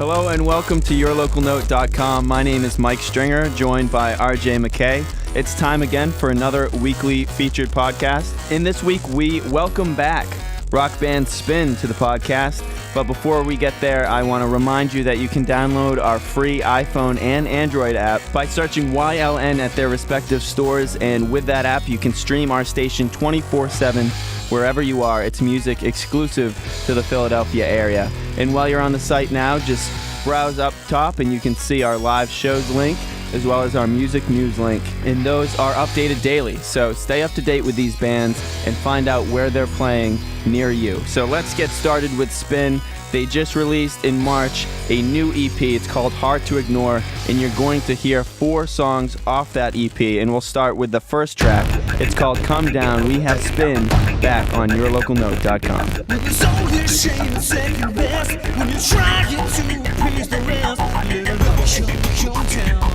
Hello and welcome to yourlocalnote.com. My name is Mike Stringer, joined by RJ McKay. It's time again for another weekly featured podcast. In this week, we welcome back rock band Spin to the podcast. But before we get there, I want to remind you that you can download our free iPhone and Android app by searching YLN at their respective stores. And with that app, you can stream our station 24/7 wherever you are. It's music exclusive to the Philadelphia area. And while you're on the site now, just browse up top and you can see our live shows link as well as our music news link. And those are updated daily. So stay up to date with these bands and find out where they're playing near you. So let's get started with Spin. They just released in March a new EP. It's called Hard to Ignore, and you're going to hear 4 songs off that EP. And we'll start with the first track. It's called Come Down. We have Spin back on yourlocalnote.com. It's only a shame and second best when you're trying to appease the rest. Let it all come down.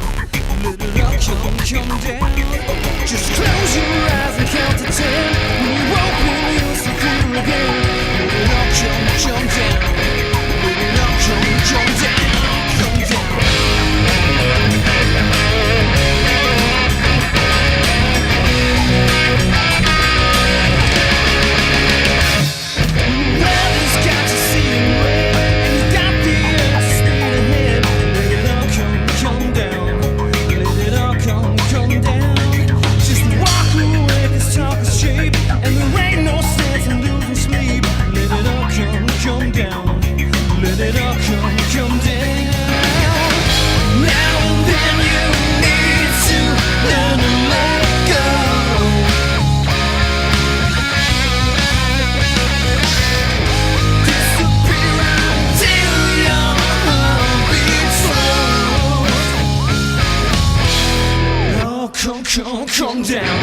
Let it all come down. Just close your eyes and count to 10. When you open, you'll see clear again. Let it all come down. Let it all come down. Come down. Weather's got you seeing red, and you got the earth speed ahead. Let it all come down. Let it all come down. Just walk away, 'cause talk is cheap, and there ain't no sense in losing sleep. Let it all come down. Let it all come down. Now and then you need to learn to let go. Disappear until your heart beats slow. Oh, come down. Come down.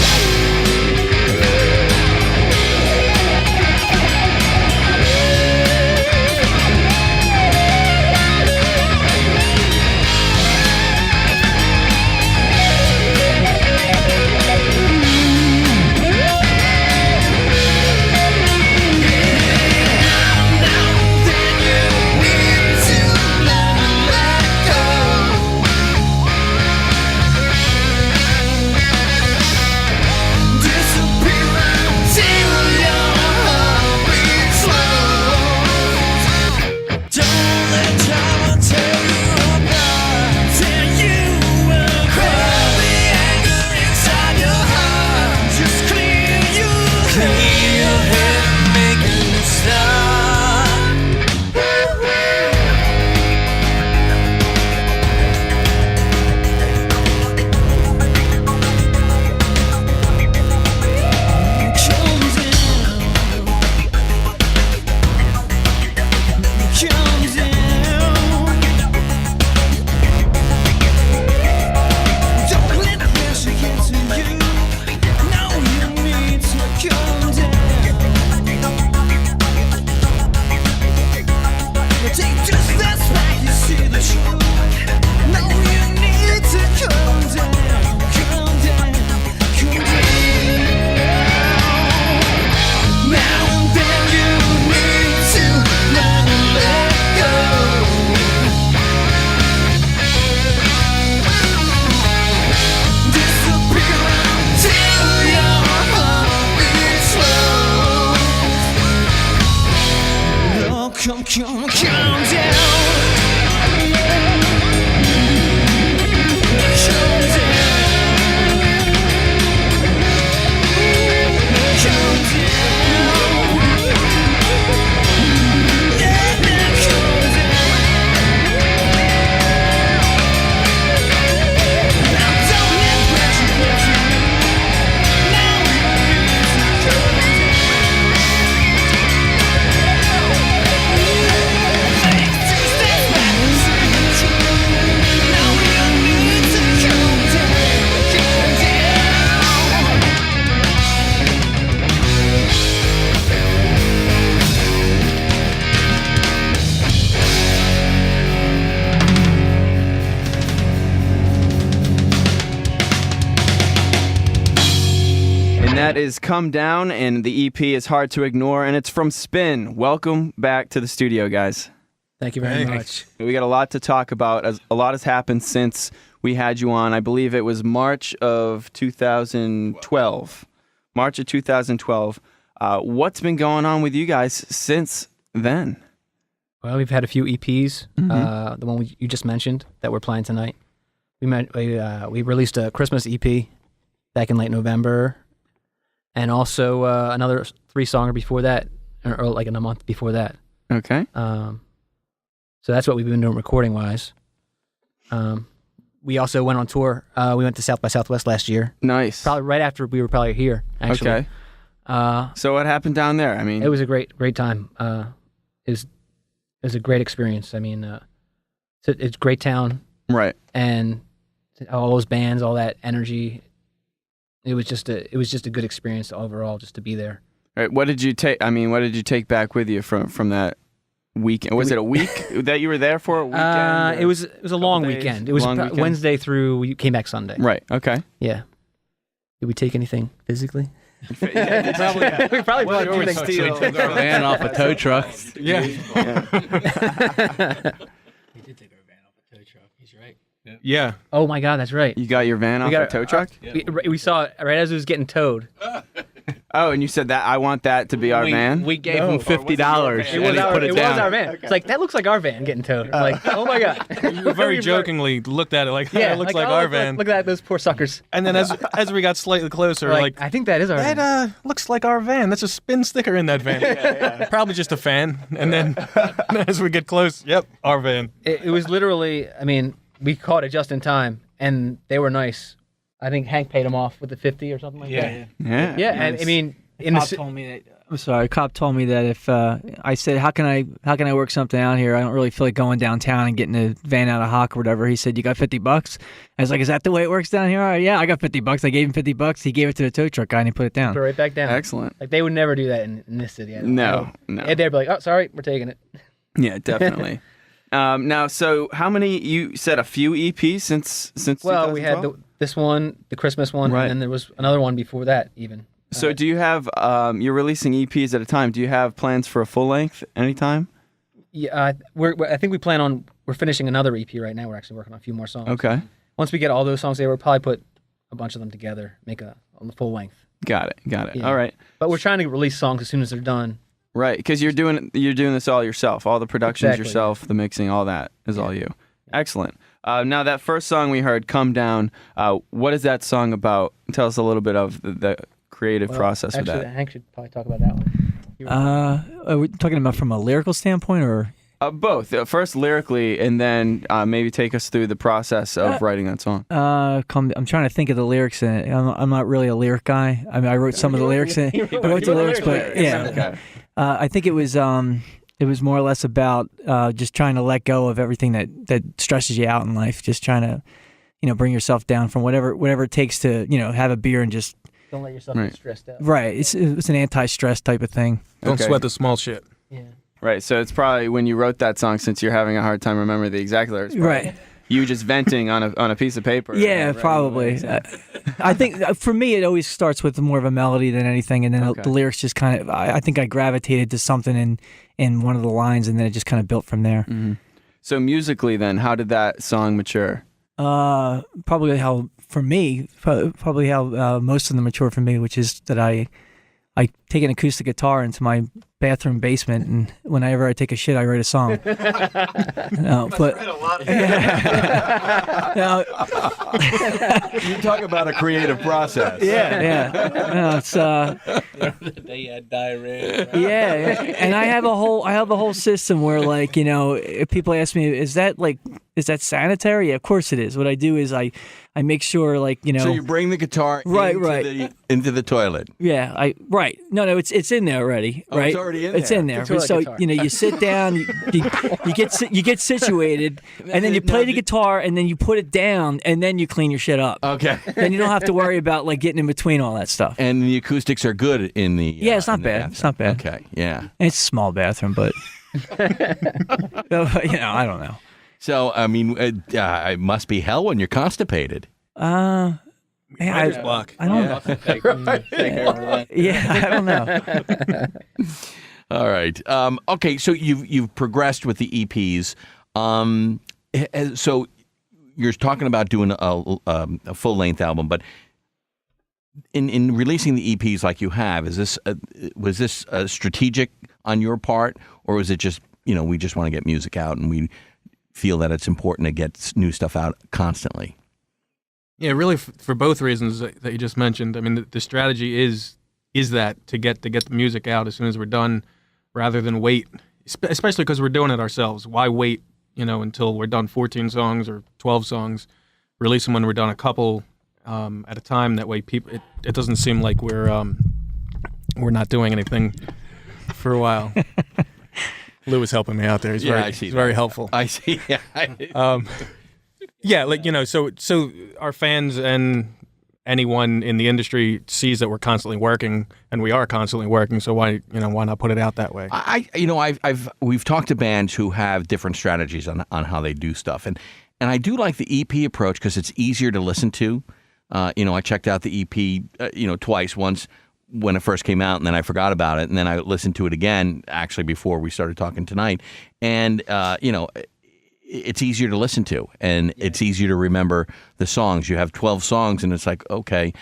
That is Come Down, and the EP is Hard to Ignore, and it's from Spin. Welcome back to the studio, guys. Thank you very much. We got a lot to talk about. As a lot has happened since we had you on. I believe it was March of 2012. March of 2012. What's been going on with you guys since then? Well, we've had a few EPs. The one you just mentioned that we're playing tonight. We released a Christmas EP back in late November, and also another 3-songer before that, or like in a month before that. Okay. So that's what we've been doing recording wise. We also went on tour. We went to South by Southwest last year. Nice. Probably right after we were probably here. Actually. Okay. So what happened down there? I mean, it was a great time. It was a great experience. I mean, it's a great town, right? And all those bands, all that energy. It was just a good experience overall, just to be there. Right. What did you take? I mean, what did you take back with you from that weekend? Was it a week that you were there for? A weekend? It was a long days? weekend. It was Long Wednesday through. We came back Sunday. Right. Okay. Yeah. Did we take anything physically? Yeah, we probably bought Well, everything. we took our van off a tow truck. Yeah. We did take our van off a tow truck. He's right. Yeah. Oh my God, that's right. You got your van off a tow truck? We saw it right as it was getting towed. Oh, and you said that I want that to be our van? We gave him $50 It and was he our, put it down. was our van. It's like, that looks like our van getting towed. I'm like, oh my God. We very jokingly looked at it like, Yeah, it looks like oh, our look, van. Look at that, those poor suckers. And then as we got slightly closer, like I think that is our van. that looks like our van. That's a spin sticker in that van. Probably just a fan. And then as we get close, yep, our van. It was literally, I mean, we caught it just in time, and they were nice. I think Hank paid them off with the 50 or something like that. Yeah. Yeah, and I mean, in Cop the told me that. I'm sorry. Cop told me that if I said, how can I work something out here? I don't really feel like going downtown and getting a van out of hock or whatever. He said, you got $50? I was like, is that the way it works down here? All right, yeah, I got $50. I gave him $50. He gave it to the tow truck guy and he put it down. put it right back down. Excellent. Like, they would never do that in this city. No. And they'd be like, oh, sorry, we're taking it. Yeah, definitely. Now, so how many, you said a few EPs since Well, we had 2012? this one, the Christmas one, Right. and then there was another one before that even. So do you have, you're releasing EPs at a time. Do you have plans for a full length anytime? Yeah, I think we're finishing another EP right now. We're actually working on a few more songs. Okay. Once we get all those songs there, we'll probably put a bunch of them together, make a full length. Got it. Yeah. All right. But we're trying to release songs as soon as they're done. Right, because you're doing this all yourself. All the productions Exactly. yourself, the mixing, all that is all you. Excellent. Now that first song we heard, "Come Down," what is that song about? Tell us a little bit of the creative process with Actually, that. Hank should probably talk about that one. Are we talking about from a lyrical standpoint or? Both. First lyrically, and then maybe take us through the process of writing that song. I'm trying to think of the lyrics in it. I'm not really a lyric guy. I mean, I wrote some of the lyrics in it. I wrote the lyrics, but yeah. Okay. I think it was more or less about just trying to let go of everything that stresses you out in life. Just trying to, bring yourself down from whatever it takes to, have a beer and just. Don't let yourself get stressed out. Right. It's an anti-stress type of thing. Don't Okay. sweat the small shit. Yeah. Right, so it's probably when you wrote that song, since you're having a hard time remembering the exact lyrics. Right. You just venting on a piece of paper. Yeah, Right, probably. right. I think for me, it always starts with more of a melody than anything, and then Okay. the lyrics just kind of. I think I gravitated to something in one of the lines, and then it just kind of built from there. Mm-hmm. So musically, then, how did that song mature? Probably how for me, probably how most of them mature for me, which is that I take an acoustic guitar into my bathroom basement, and whenever I take a shit, I write a song. You talk about a creative process. Yeah. No, it's They had diarrhea. yeah, and I have a whole system where, like, if people ask me, is that sanitary? Yeah, of course it is. What I do is I make sure, like, So you bring the guitar into the toilet. yeah, no, it's in there already, Oh, right? it's already in It's there. in there. It's a toilet So guitar. you sit down, you get situated, and then you play the guitar, and then you put it down, and then you clean your shit up. Okay. Then you don't have to worry about, like, getting in between all that stuff. And the acoustics are good in the. Yeah, it's not in the bad. bathroom. It's not bad. Okay, yeah. It's a small bathroom, but I don't know. So I mean, it must be hell when you're constipated. Man, Writer's block. I don't know. Yeah, I don't know. All right. Okay, so you've progressed with the EPs. So you're talking about doing a full length album, but in releasing the EPs like you have, was this strategic on your part, or was it just we just want to get music out and we feel that it's important to get new stuff out constantly? Yeah, really, for both reasons that you just mentioned. I mean, the strategy is that to get the music out as soon as we're done, rather than wait, especially because we're doing it ourselves. Why wait, until we're done 14 songs or 12 songs? Release them when we're done a couple at a time. That way, people it doesn't seem like we're not doing anything for a while. Lou is helping me out there. He's very helpful. I see. Yeah. Yeah, so our fans and anyone in the industry sees that we're constantly working, and we are constantly working. So why not put it out that way? We've talked to bands who have different strategies on how they do stuff, and I do like the EP approach because it's easier to listen to. I checked out the EP, twice. Once when it first came out, and then I forgot about it, and then I listened to it again actually before we started talking tonight, and it's easier to listen to, and it's easier to remember the songs. You have 12 songs, and it's like, okay,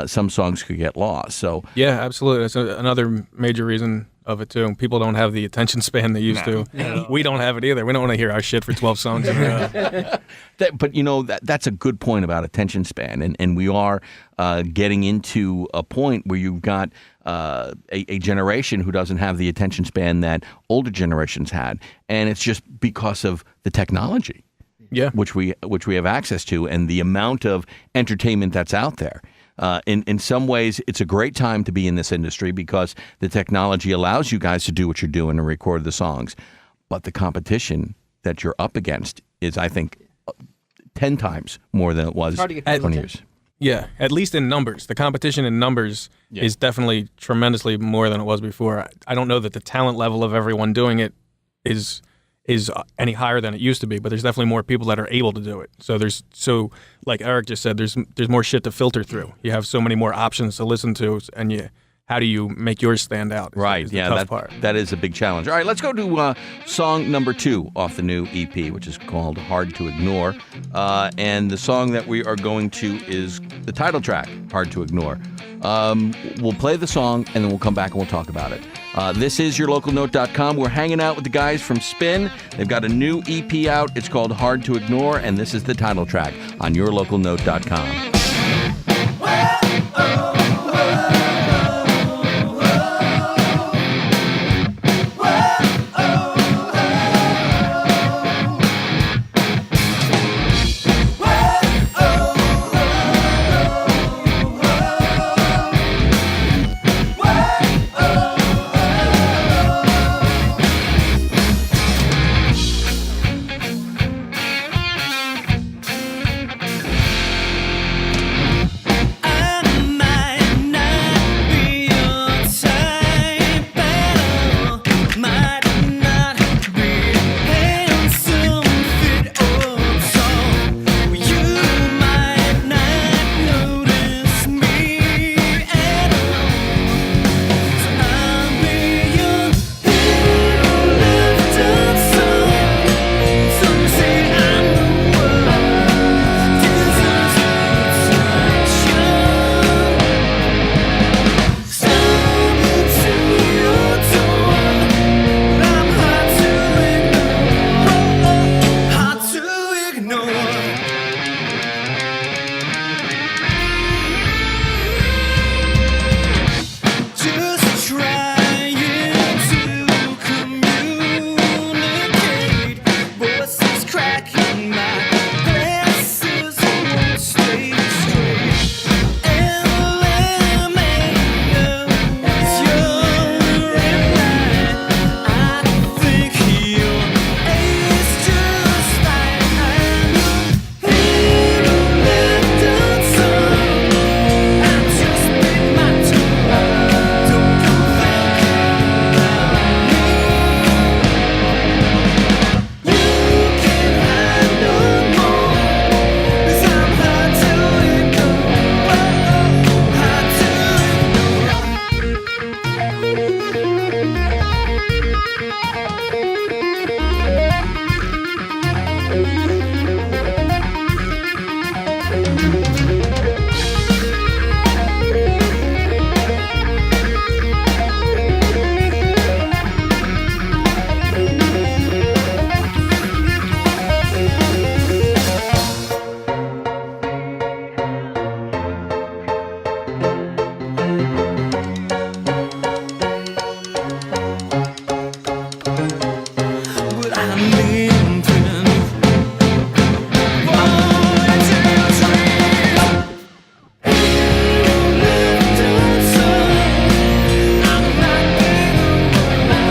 some songs could get lost. So yeah, absolutely. That's another major reason of it too. People don't have the attention span they used to. We don't have it either. We don't want to hear our shit for 12 songs. But that's a good point about attention span, and we are getting into a point where you've got a generation who doesn't have the attention span that older generations had, and it's just because of the technology, which we have access to, and the amount of entertainment that's out there. In some ways, it's a great time to be in this industry because the technology allows you guys to do what you're doing and record the songs, but the competition that you're up against is, I think, 10 times more than it was 20 years. Yeah, at least in numbers. The competition in numbers is definitely tremendously more than it was before. I don't know that the talent level of everyone doing it is any higher than it used to be, but there's definitely more people that are able to do it. So like Eric just said, there's more shit to filter through. You have so many more options to listen to, and how do you make yours stand out? Right, is the tough part. That is a big challenge. All right, let's go to song number 2 off the new EP, which is called Hard to Ignore. And the song that we are going to is the title track, Hard to Ignore. We'll play the song, and then we'll come back and we'll talk about it. This is yourlocalnote.com. We're hanging out with the guys from Spin. They've got a new EP out. It's called Hard to Ignore, and this is the title track on yourlocalnote.com. But I'm living fall into your dreams. Lift the sun. I'm not giving up.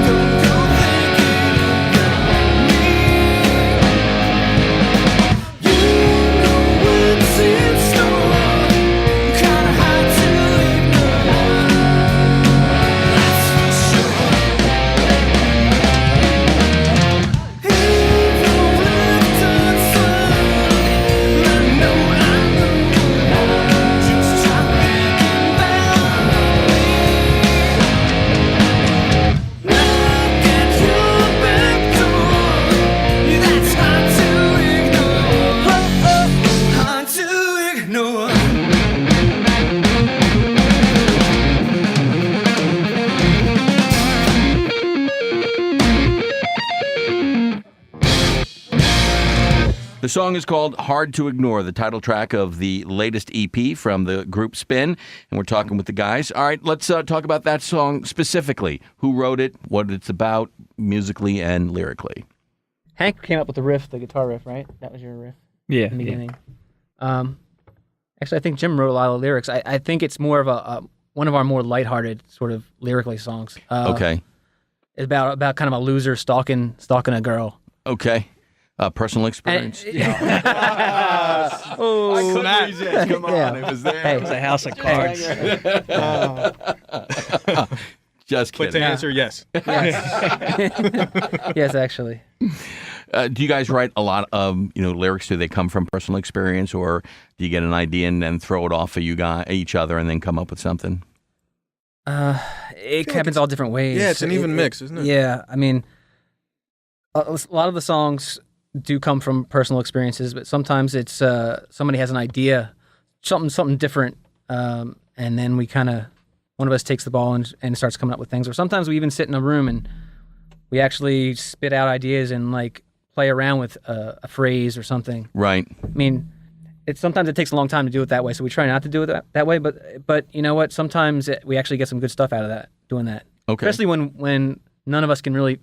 Don't go thinking about me. You know what's in store. Kinda hard to ignore. That's for sure. The song is called Hard to Ignore, the title track of the latest EP from the group Spin, and we're talking with the guys. All right, let's talk about that song specifically. Who wrote it, what it's about, musically and lyrically. Hank came up with the riff, the guitar riff, right? That was your riff Yeah. in the beginning. Actually, I think Jim wrote a lot of lyrics. I think it's more of a one of our more lighthearted sort of lyrically songs. Okay. It's about kind of a loser stalking a girl. Okay. Personal experience. Oh, I couldn't resist. Come on, Yeah. it was there. Hey. It's a house of cards. Just But to kidding. answer, yes. yes, actually. Do you guys write a lot of lyrics? Do they come from personal experience, or do you get an idea and then throw it off of each other and then come up with something? It happens all different ways. Yeah, it's an even mix, isn't it? Yeah, I mean, a lot of the songs do come from personal experiences, but sometimes it's somebody has an idea, something different, and then one of us takes the ball and starts coming up with things. Or sometimes we even sit in a room and we actually spit out ideas and like play around with a phrase or something. Right. I mean, sometimes it takes a long time to do it that way, so we try not to do it that way. But you know what? Sometimes we actually get some good stuff out of that, doing that. Okay. Especially when none of us can really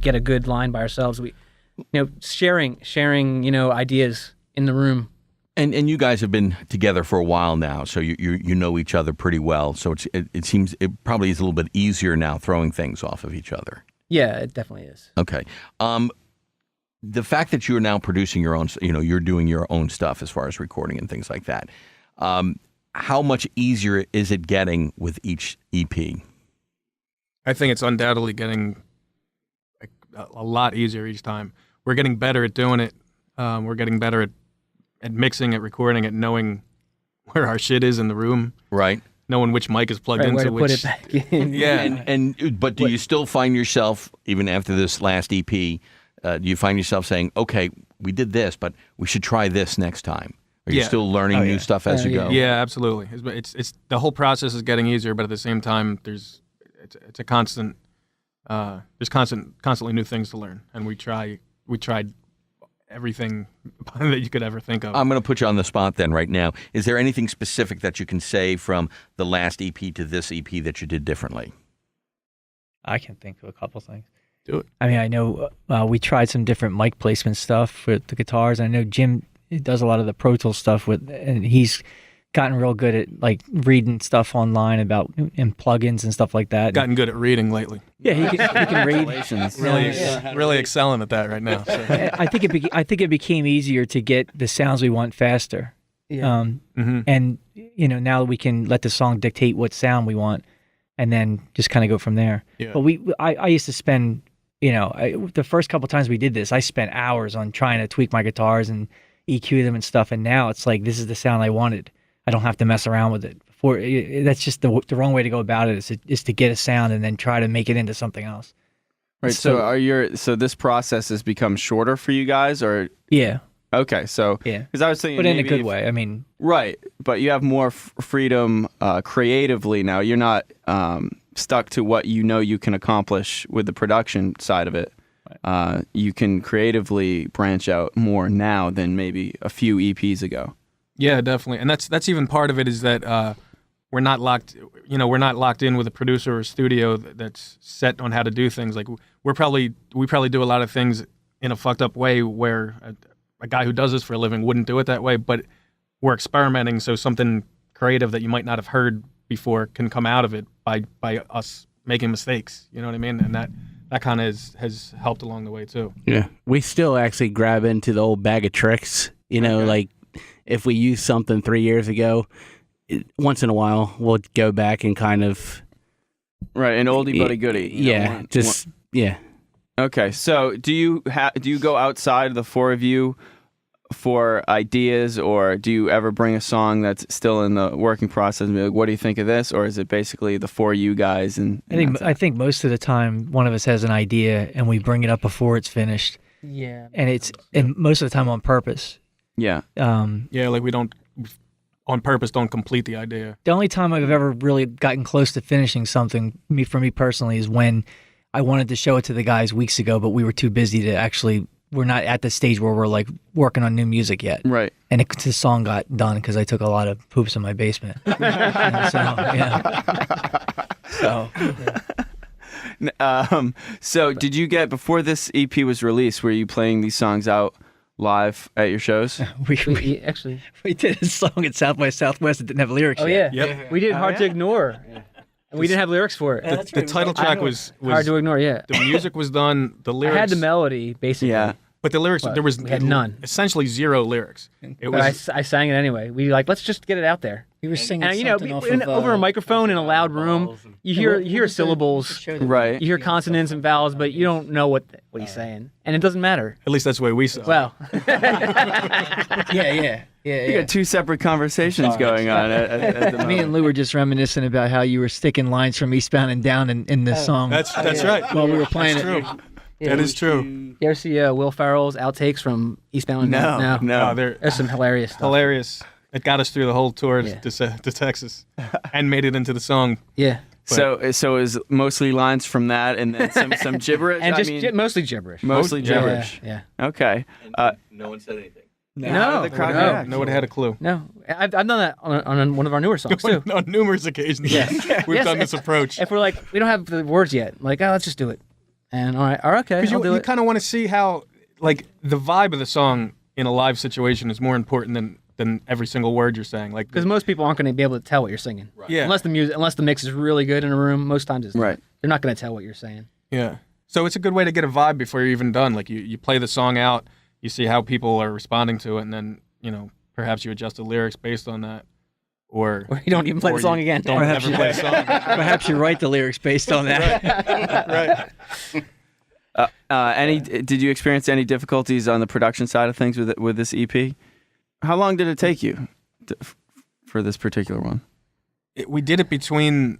get a good line by ourselves. We, sharing ideas in the room. And you guys have been together for a while now, so you know each other pretty well. So it seems it probably is a little bit easier now throwing things off of each other. Yeah, it definitely is. Okay. The fact that you're now producing your own, you're doing your own stuff as far as recording and things like that. How much easier is it getting with each EP? I think it's undoubtedly getting a lot easier each time. We're getting better at doing it. We're getting better at mixing it, recording it, knowing where our shit is in the room, Right. knowing which mic is plugged Right, into where to which. put it back in. Yeah, But do you still find yourself, even after this last EP, do you find yourself saying, okay, we did this, but we should try this next time? Are you Yeah. still learning new yeah. stuff as you yeah. go? yeah, absolutely. It's the whole process is getting easier, but at the same time, it's a constant. There's constantly new things to learn, and we tried everything that you could ever think of. I'm going to put you on the spot then right now. Is there anything specific that you can say from the last EP to this EP that you did differently? I can think of a couple things. Do it. I mean, I know we tried some different mic placement stuff with the guitars. I know Jim does a lot of the Pro Tools stuff and he's gotten real good at like reading stuff online about and plugins and stuff like that. Gotten good at reading lately. Yeah, he can read. Really excelling at that right now. So. I think it became easier to get the sounds we want faster. Yeah. And now we can let the song dictate what sound we want, and then just kind of go from there. Yeah. But I used to spend, the first couple times we did this, I spent hours on trying to tweak my guitars and EQ them and stuff. And now it's like this is the sound I wanted. I don't have to mess around with it. That's just the wrong way to go about it. Is to get a sound and then try to make it into something else. Right. So this process has become shorter for you guys, or Yeah, okay? So yeah. because I was thinking, But in a maybe good if- way. I mean, right? But you have more freedom creatively now. You're not stuck to what you can accomplish with the production side of it. You can creatively branch out more now than maybe a few EPs ago. Yeah, definitely, and that's even part of it is that we're not locked. We're not locked in with a producer or a studio that's set on how to do things. Like we probably do a lot of things in a fucked up way where a guy who does this for a living wouldn't do it that way. But we're experimenting, so something creative that you might not have heard before can come out of it by us making mistakes. You know what I mean? And that kind of has helped along the way too. Yeah, we still actually grab into the old bag of tricks. Like if we used something 3 years ago, once in a while we'll go back and kind of Right, an oldie but a goodie. Yeah. Okay, so do you go outside the four of you for ideas, or do you ever bring a song that's still in the working process and be like, what do you think of this? Or is it basically the four of you guys? And I think most of the time one of us has an idea and we bring it up before it's finished. Yeah. And most of the time on purpose. yeah. Yeah, like we don't on purpose don't complete the idea. The only time I've ever really gotten close to finishing something, for me personally, is when I wanted to show it to the guys weeks ago, but we were too busy to actually. We're not at the stage where we're like working on new music yet. Right. And the song got done because I took a lot of poops in my basement. And so, yeah. So, yeah. So did you get, before this EP was released, were you playing these songs out live at your shows? We actually. We did a song at South by Southwest that didn't have lyrics Oh yet. yeah. Yep. We did Hard to Ignore. And we didn't have lyrics for it. The title track was Hard to Ignore. Yeah. the music was done. The I lyrics had the melody basically. Yeah. but the lyrics But there was we had none. Essentially zero lyrics. It But was I sang it anyway. We let's just get it out there. We were singing And something off of, over a microphone in a loud room, you hear syllables, Right. you hear consonants and vowels, but you don't know what he's saying, and it doesn't matter. at least that's the way we saw it. Well, Yeah. You got two separate conversations going on at the moment. Me and Lou were just reminiscing about how you were sticking lines from Eastbound and Down in the song That's right. while we were playing That's it. true. That is true. you ever see Will Ferrell's outtakes from Eastbound and Down? No. Oh, they're There's some hilarious stuff. hilarious. It got us through the whole tour Yeah. to Texas, and made it into the song. Yeah, So is mostly lines from that and then some gibberish? and I just mean, mostly gibberish. mostly Yeah, gibberish. Yeah. Okay. No one said anything. No, the crowd no, react? Nobody had a clue. no. I've done that on one of our newer songs too. On numerous occasions, Yeah. we've Yes, done this approach. If we're like, we don't have the words yet, like, oh, let's just do it. And all right, okay, Because I'll do you it. kind of want to see how, like, the vibe of the song in a live situation is more important than every single word you're saying. Like, Because most people aren't going to be able to tell what you're singing. yeah, Unless the mix is really good in a room, most times it's Right. they're not going to tell what you're saying. yeah. So it's a good way to get a vibe before you're even done. Like, you play the song out, you see how people are responding to it, and then perhaps you adjust the lyrics based on that, or Or you don't even play or the song you again. Don't Perhaps ever you- play the song. Perhaps you write the lyrics based on that. Right. Did you experience any difficulties on the production side of things with this EP? How long did it take you for this particular one? We did it between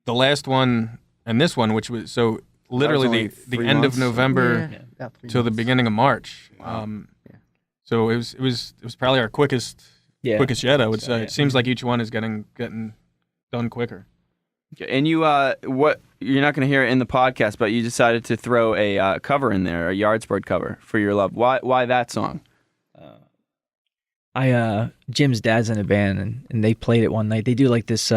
the last one and this one, which was so literally only the 3 end months? of November About 3 till the months. beginning of March. So it was probably our quickest yet. I would say. It seems like each one is getting done quicker. And you, what you're not going to hear it in the podcast, but you decided to throw a cover in there, a Yardsport cover for Your Love. Why that song? Jim's dad's in a band and they played it one night. They do like this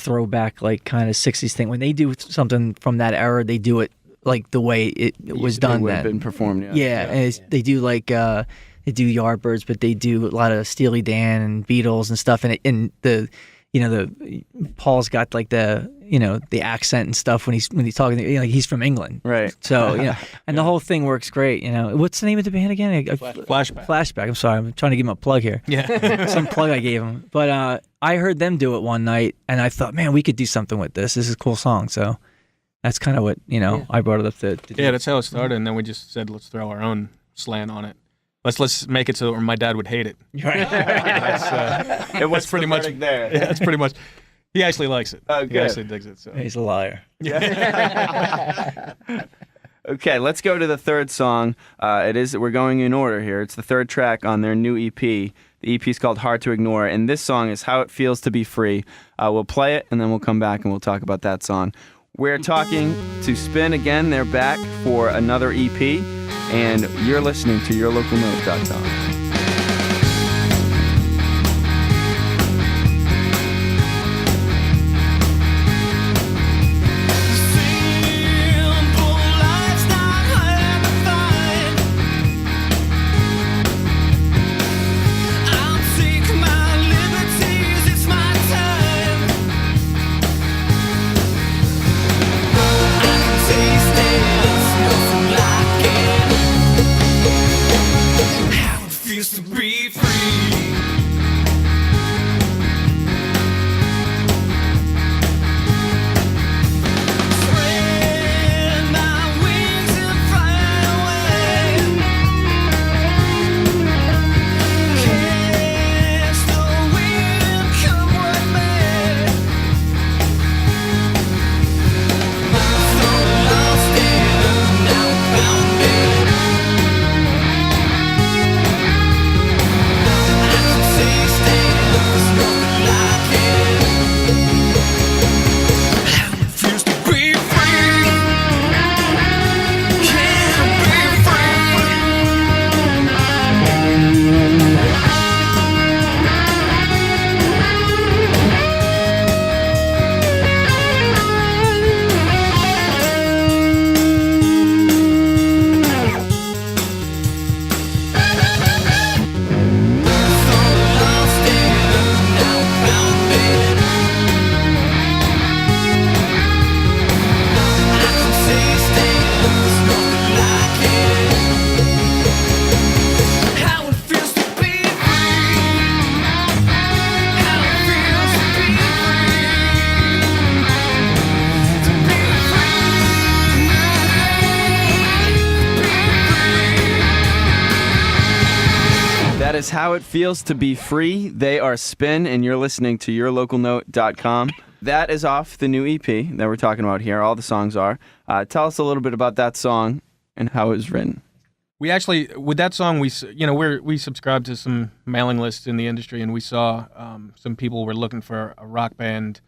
throwback like kind of 60s thing. When they do something from that era, they do it like the way it was done would then. have been performed. Yeah, and they do like they do Yardbirds, but they do a lot of Steely Dan and Beatles and stuff. And the Paul's got like the accent and stuff when he's talking. Like he's from England, Right. So and the whole thing works great. What's the name of the band again? Flashback. Flashback. I'm sorry, I'm trying to give him a plug here. Yeah. Some plug I gave him, but I heard them do it one night, and I thought, man, we could do something with this. This is a cool song. So that's kind of what I brought it up to do. Yeah, that's how it started, and then we just said, let's throw our own slant on it. Let's make it so my dad would hate it. Right. That's, It was pretty much there. yeah, that's pretty much. He actually likes it. Oh, He good. actually digs it. So. He's a liar. Okay, let's go to the third song. We're going in order here. It's the third track on their new EP. The EP is called Hard to Ignore, and this song is How It Feels to Be Free. We'll play it, and then we'll come back and we'll talk about that song. We're talking to Spin again. They're back for another EP, and you're listening to yourlocalnote.com. Simple life's not hard to find. I'll take my liberties, it's my time. I can taste it, it's nothing like it. How it feels to be free. Spread my wings and fly away. Catch the wind, come what may. Thought I lost it, now found it. I can taste it, there's nothing like it. How it feels to be free. Can't be free. Thought I lost it, now found it. I can taste it, there's nothing like it. How it feels to be free. How it feels to be free. To be That is How It Feels to Be Free. They are Spin, and you're listening to yourlocalnote.com. That is off the new EP that we're talking about here. All the songs are. Tell us a little bit about that song and how it was written. We actually, with that song, we subscribed to some mailing lists in the industry, and we saw some people were looking for a rock band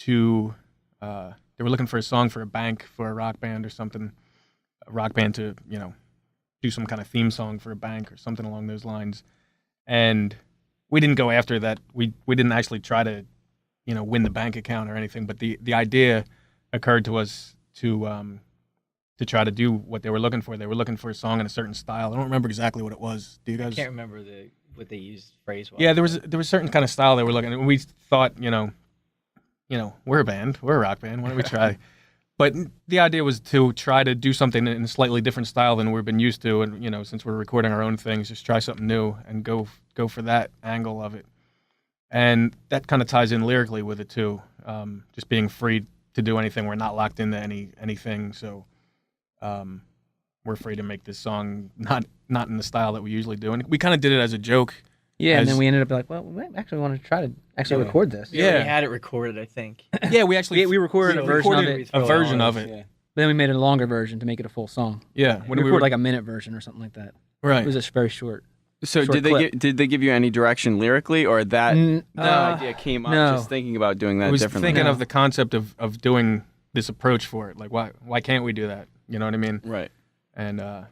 they were looking for a song for a bank for a rock band or something, a rock band to, do some kind of theme song for a bank or something along those lines. And we didn't go after that. We didn't actually try to, win the bank account or anything, but the idea occurred to us to try to do what they were looking for. They were looking for a song in a certain style. I don't remember exactly what it was. Do you guys? I can't remember what they used phrase-wise. Yeah, there was a certain kind of style they were looking at. We thought, we're a band, we're a rock band. Why don't we try? But the idea was to try to do something in a slightly different style than we've been used to, and since we're recording our own things, just try something new and go for that angle of it. And that kind of ties in lyrically with it too. Just being free to do anything. We're not locked into anything, so we're free to make this song not in the style that we usually do. And we kind of did it as a joke. Yeah, and As- then we ended up like, well, we actually want to try to actually record this. We already Yeah. had it recorded, I think. Yeah, we actually We recorded a version of it. a version of it. But then we made a longer version to make it a full song. Yeah, We recorded like a minute version or something like that. right. It was just very short. So Short did they clip. did they give you any direction lyrically, or that Mm, the uh, idea came up no. just thinking about doing I that was differently? thinking of the concept of doing this approach for it. Like, why can't we do that? You know what I mean? Right. And yeah,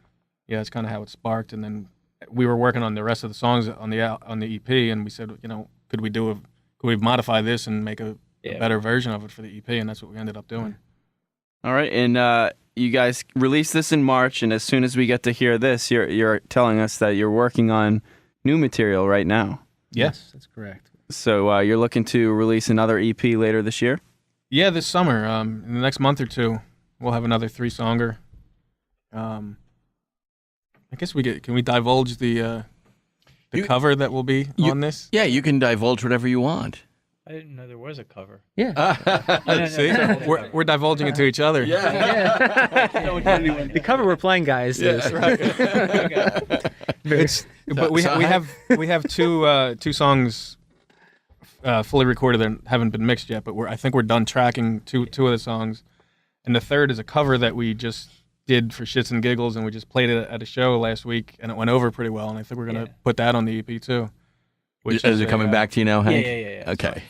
that's kind of how it sparked. And then we were working on the rest of the songs on the EP, and we said, could we modify this and make a better version of it for the EP? And that's what we ended up doing. All right, and you guys released this in March, and as soon as we get to hear this, you're telling us that you're working on new material right now. Yes, that's correct. So you're looking to release another EP later this year? Yeah, this summer, in the next month or two, we'll have another 3-songer. I guess can we divulge the cover that will be on this? Yeah, you can divulge whatever you want. I didn't know there was a cover. Yeah. See, we're divulging it to each other. The cover we're playing, guys, is But we have two songs fully recorded and haven't been mixed yet, but I think we're done tracking two of the songs, and the third is a cover that we just did for shits and giggles, and we just played it at a show last week, and it went over pretty well, and I think we're gonna put that on the EP too. Is it coming back to you now, Hank? Yeah. Okay.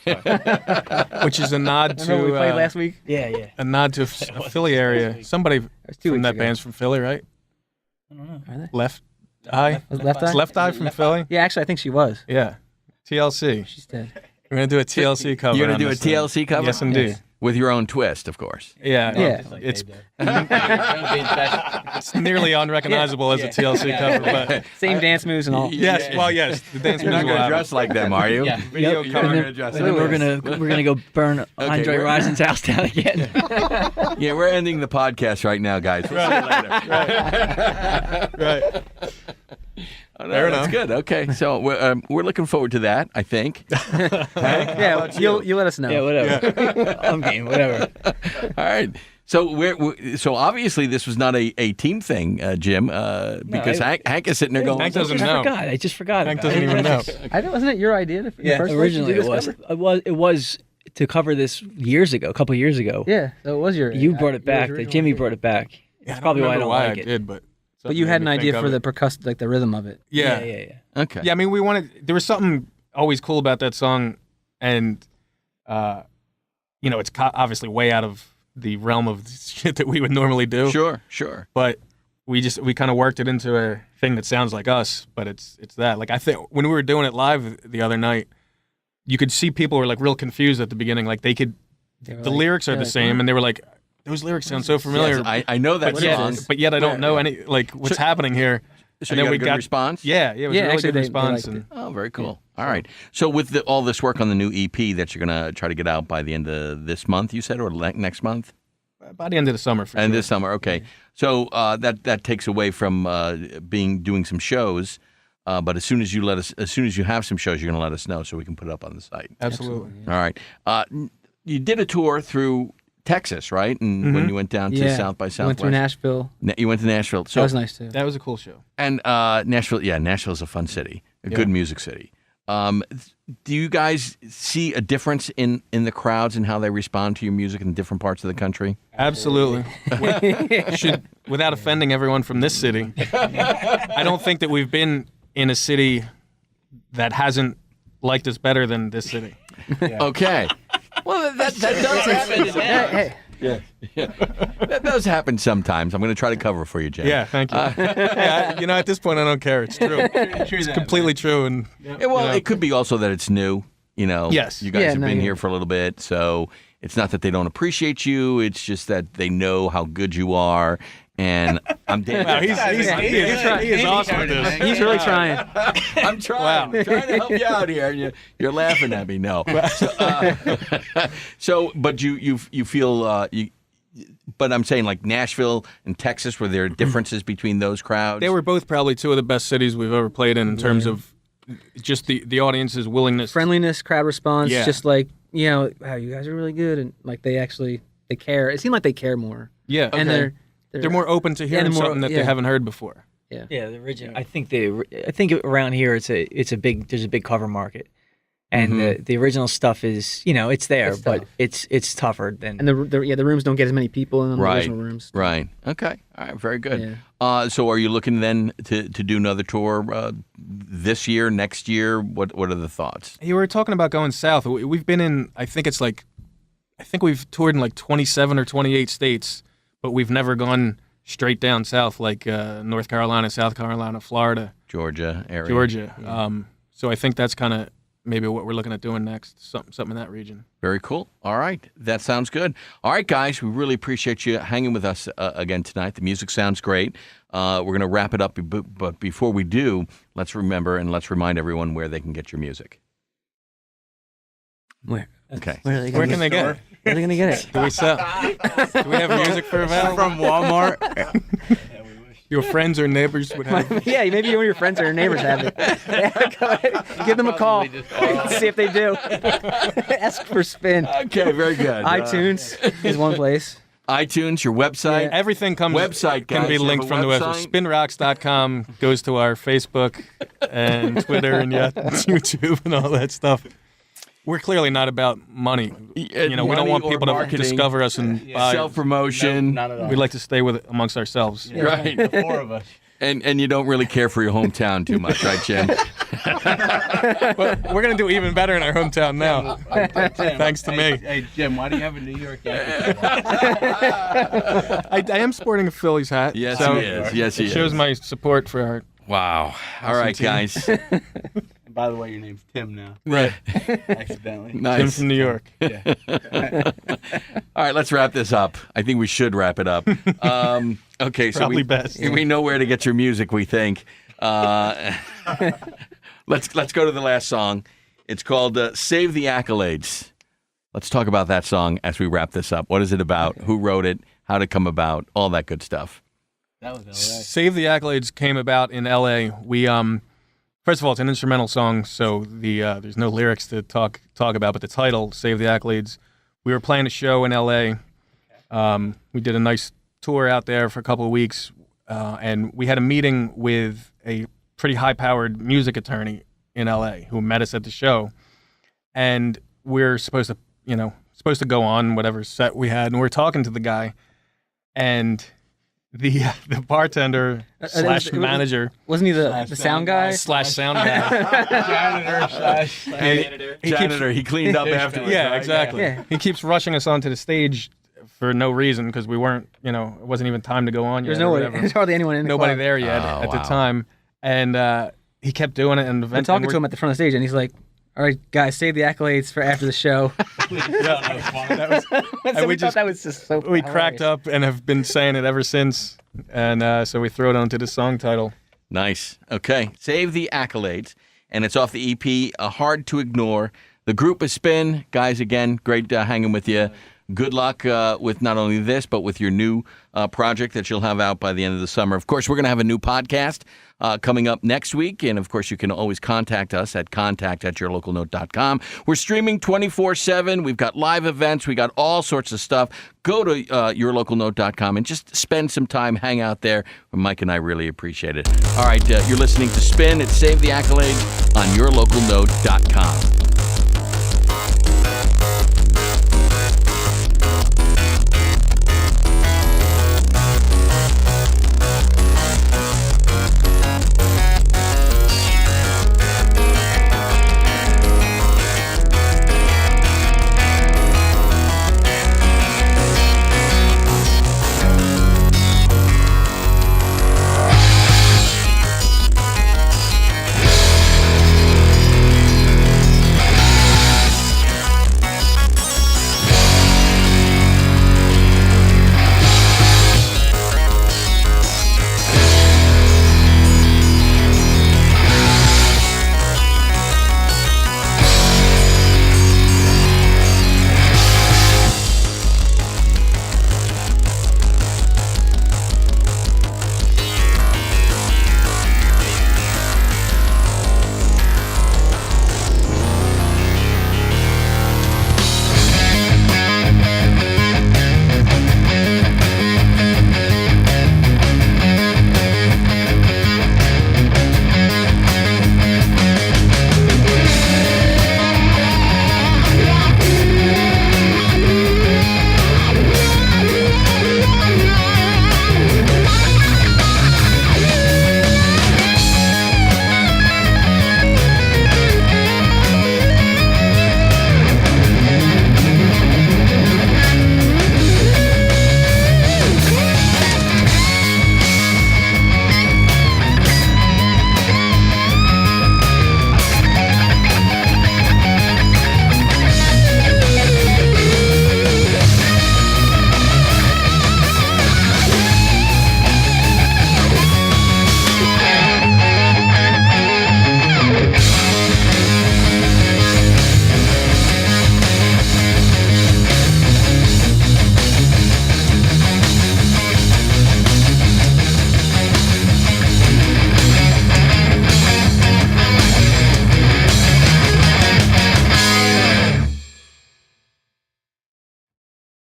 Which is a nod to Remember we played last week? Yeah. a nod to a Philly area. Somebody two from weeks that ago. band's from Philly, right? I don't know. Are they? Left Eye. Was Left Eye? Is Left Eye from Philly? Yeah, actually, I think she was. Yeah. TLC. She's dead. We're gonna do a TLC cover. You're going on to do a this thing. TLC cover? Yes, indeed. With your own twist, of course. Yeah. Yeah. It's it's nearly unrecognizable as a TLC cover, but Same dance moves and all. yes. Well, yes. The dance You're not moves will going to have dress like them, are you? Yeah. video You're cover. not going to dress And like then them. we're gonna go burn Andre we're- Rison's house down again. Yeah, we're ending the podcast right now, guys. We'll see you later. Right. Oh, no, Fair that's enough. good. Okay, so we're looking forward to that, I think. Yeah, you let us know. Yeah, whatever. I'm game, whatever. All right. So so obviously this was not a team thing, Jim, because Hank is sitting there going, Hank doesn't I know. forgot. I just forgot. Hank about doesn't it. even know. Wasn't it your idea? To, Yeah, first originally place it to do was. this cover? It was to cover this years ago, a couple of years ago. Yeah, so it was your. You brought it back. yours Jimmy original brought it back. Yeah, That's I probably why I remember don't why like I it. did, but But you something had made an me idea think for of the it. percussive, like the rhythm of it. Yeah. okay. Yeah, I mean, we wanted. There was something always cool about that song, and it's obviously way out of the realm of shit that we would normally do. Sure. But we kind of worked it into a thing that sounds like us, but it's that. Like I think when we were doing it live the other night, you could see people were like real confused at the beginning. Like the lyrics are the same, and they were like, "Those lyrics sound so familiar." Yes, I know that song. But yet I don't know any what's happening here. So And you then got we a good got- response? Yeah, it was a really actually, good they response. liked And Oh, very cool. All right. So with all this work on the new EP that you're going to try to get out by the end of this month, you said, or next month? by the end of the summer, for And sure. this summer, okay. So that takes away from doing some shows. But as soon as you have some shows, you're going to let us know so we can put it up on the site. Absolutely. All right. You did a tour through Texas, right? And when you went down to South by Southwest, Went through Nashville. You went to Nashville. So That was nice too. That was a cool show. and Nashville, Nashville's a fun city, a good music city. Do you guys see a difference in the crowds and how they respond to your music in different parts of the country? Absolutely. Without offending everyone from this city, I don't think that we've been in a city that hasn't liked us better than this city. Okay. Well, that does happen. Hey, That does happen sometimes. I'm going to try to cover for you, Jim. Yeah, thank you. At this point, I don't care. It's true. It's completely true. And Well, it could be also that it's new. Yes. You guys Yeah, have no, been yeah. here for a little bit, so it's not that they don't appreciate you. It's just that they know how good you are. And I'm damn. wow, he is awesome at this. he's really trying. I'm trying. Wow. I'm trying to help you out here, and you're laughing at me. No. But you feel but I'm saying like Nashville and Texas, were there differences between those crowds? They were both probably two of the best cities we've ever played in terms of just the audience's willingness. Friendliness, crowd response, Yeah. just like, wow, you guys are really good. And like they care. It seemed like they care more. Yeah. And they're more open to hearing they're more- something that they yeah. haven't heard before. Yeah, the original. I think around here there's a big cover market, and the original stuff is it's there, It's but tough. it's tougher than. And the rooms don't get as many people in them, the Right. original rooms. Right. Okay. All right. Very good. Yeah. So are you looking then to do another tour this year, next year? What are the thoughts? You were talking about going south. We've been in, I think we've toured in like 27 or 28 states, but we've never gone straight down south like North Carolina, South Carolina, Florida, Georgia area. Georgia. So I think that's kind of maybe what we're looking at doing next, something in that region. Very cool. All right. That sounds good. All right, guys. We really appreciate you hanging with us again tonight. The music sounds great. We're going to wrap it up, but before we do, let's remind everyone where they can get your music. Where? Okay. Where are they Where gonna can they get it? Where are they going to get it? Do we sell? Do we have music for available? From Walmart. Your friends or neighbors would have. Yeah, maybe one of your friends or your neighbors have it. Yeah, go ahead. Give them a call. See if they do. Ask for Spin. Okay. Very good. iTunes is one place. iTunes, your website. Everything can Website, be guys. You linked have a from the website. website? Spinrocks.com goes to our Facebook and Twitter and YouTube and all that stuff. we're clearly not about money. We don't Money want or people to marketing, discover us and buy. self-promotion. Not at all. We like to stay with amongst ourselves. Right. The four of us. And you don't really care for your hometown too much, right, Jim? But we're gonna do even better in our hometown now, thanks to me. Hey, Jim, why do you have a New York accent? I am sporting a Phillies hat. Yes, so he is. Yes, he it shows is. my support for our. Wow. All right, team. guys. By the way, your name's Tim now. Right. Accidentally. Tim Nice. from New York. All right, let's wrap this up. I think we should wrap it up. Okay, so Probably best. we know where to get your music, we think. Let's go to the last song. It's called Save the Accolades. Let's talk about that song as we wrap this up. What is it about? Who wrote it? How did it come about? All that good stuff. That was LA. Save the Accolades came about in L.A. We first of all, it's an instrumental song, so there's no lyrics to talk about. But the title, "Save the Accolades," we were playing a show in L.A. We did a nice tour out there for a couple of weeks, and we had a meeting with a pretty high-powered music attorney in L.A. who met us at the show, and we're supposed to go on whatever set we had, and we're talking to the guy, and the bartender slash manager Wasn't he the sound guy? slash sound guy. Janitor, he cleaned up afterwards. Yeah, right? exactly. Yeah. He keeps rushing us onto the stage for no reason because we weren't, it wasn't even time to go on yet. There's or no whatever. There's hardly anyone in the Nobody club. there yet Oh, at the wow. time, and he kept doing it. And I'm eventually, talking to him at the front of the stage, and he's like, "All right, guys, save the accolades for after the show." And we thought that was just so. we cracked up and have been saying it ever since. And so we throw it onto the song title. Nice. Okay. Save the Accolades. And it's off the EP, Hard to Ignore. The group is Spin. Guys, again, great hanging with you. Good luck with not only this, but with your new project that you'll have out by the end of the summer. Of course, we're going to have a new podcast coming up next week. And, of course, you can always contact us at contact@yourlocalnote.com. We're streaming 24/7. We've got live events. We got all sorts of stuff. Go to yourlocalnote.com and just spend some time, hang out there. Mike and I really appreciate it. All right, you're listening to Spin. It's Save the Accolades on yourlocalnote.com.